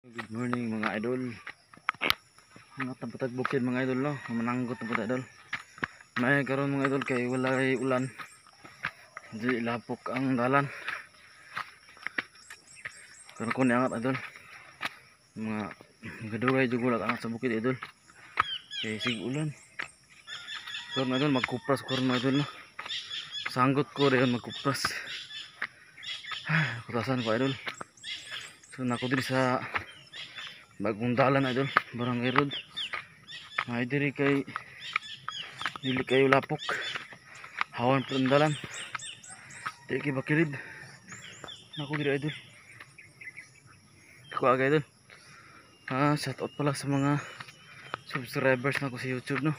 Good morning mga idol. Mga tampatag bukid mga idol no. Mananggot na po idol. May karon mga idol kay walay ulan. Di lapok ang dalan. Karon ko niangat idol. Mga gadugay jugulat angat sa bukid idol. Kay sig ulan. Karon idol magkupras karon mga idol no. Sanggot ko rin magkupras. Kutasan ko idol. So nako diri sa bagong dalan idol, Barangay Road. May diri kay dili kayo lapok. Hawan pa ang dalan. Dili kay bakilid. Nako diri idol. Ako aga idol. Shout out pala sa mga subscribers nako sa YouTube no.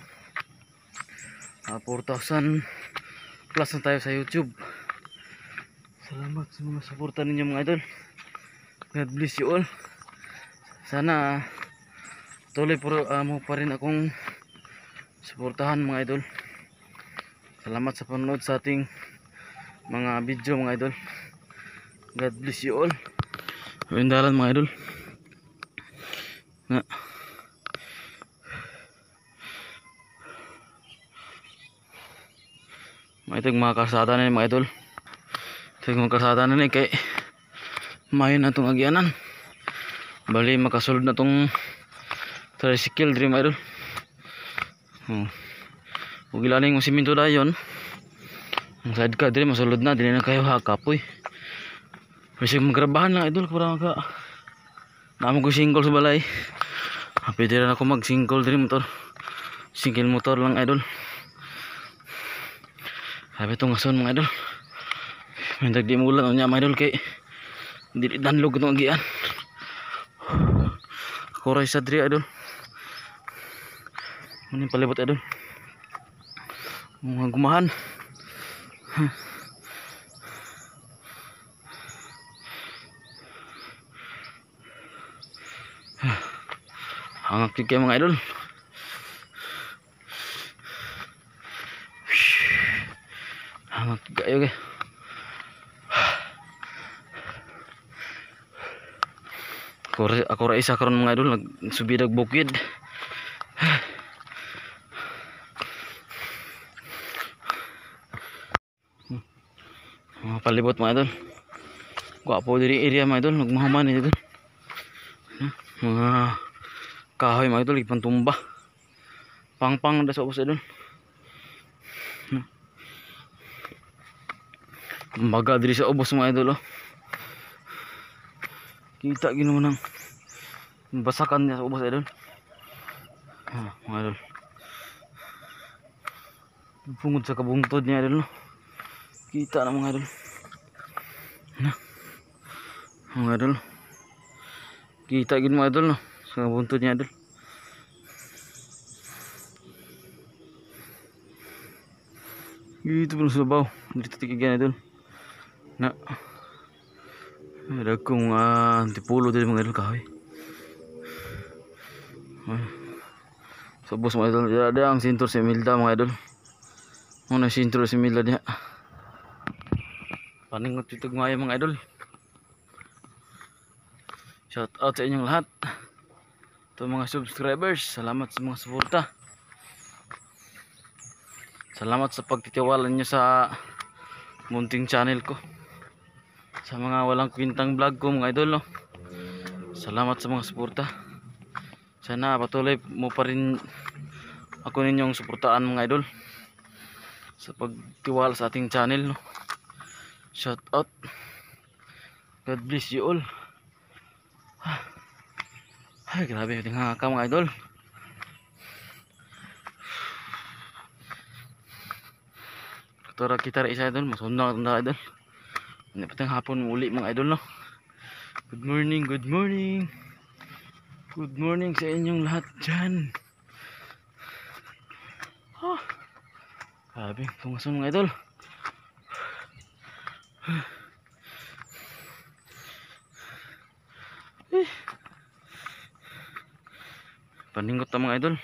4,000 plus na tayo sa YouTube. Salamat sa mga suporta ninyo mga idol. God bless you all. Sana tuloy mo pa rin akong suportahan mga idol. Salamat sa panonood sa ating mga video mga idol. God bless you all. Windalan mga idol. Na. Itong mga karsada na mga idol. Itong mga karsada na kay mayon na itong agyanan. Bali makasulod na tong tricycle dream idol. Ug ilaning mo siminto dayon. Ang side ka dire masulod na dili na kayo hakapoy. Kasi magrabahan lang idol para maka namo ko single sa balay. Pwede rin ako mag single dire motor. Single motor lang idol. Sabi itong ason mga idol. May dagdi mo ulan niya mga idol kay dili danlog itong agian. Kuray sa diri idol. Maning palibot idol. Mga gumahan. Hangak kayo mga idol. Hangak kayo kay. Ako ra isa karon mga idol nagsubidag bukid. Mga palibot mga idol. Gwapo diri area mga idol, nagmahuman idol. Mga kahoy mga idol ipantumba. Pangpang da sa ubos idol. Maga diri sa ubos mga idol oh. Kita gino nang basakan niya sa ubos idol. Mga idol. Pungod sa kabungtod niya idol no. Kita na mga idol. Mga idol. Kita gino mga idol no. Sa kabungtod niya idol. Gitu pun subaw. Dito tikigan idol. Na. Ada kong antipulo din mga idol kahoy. So bos mga idol, ada ang sintur si Milda mga idol. Muna sintur si Milda niya. Paningot itog mga idol. Shout out sa inyong lahat. Ito mga subscribers, salamat sa mga suporta. Salamat sa pagtitiwala niyo sa munting channel ko. Sa mga walang kwintang vlog ko mga idol no. Salamat sa mga suporta. Sana patuloy mo pa rin ako ninyong suportaan mga idol sa pagtiwala sa ating channel no. Shout out. God bless you all. Ay grabe yung hangaka mga idol. Katora kita rin isa idol. Masundang na idol. Hindi pa tayong hapon uli mga idol no. Good morning, good morning. Good morning sa inyong lahat dyan. Grabe, tungason mga idol. Paningot na mga idol.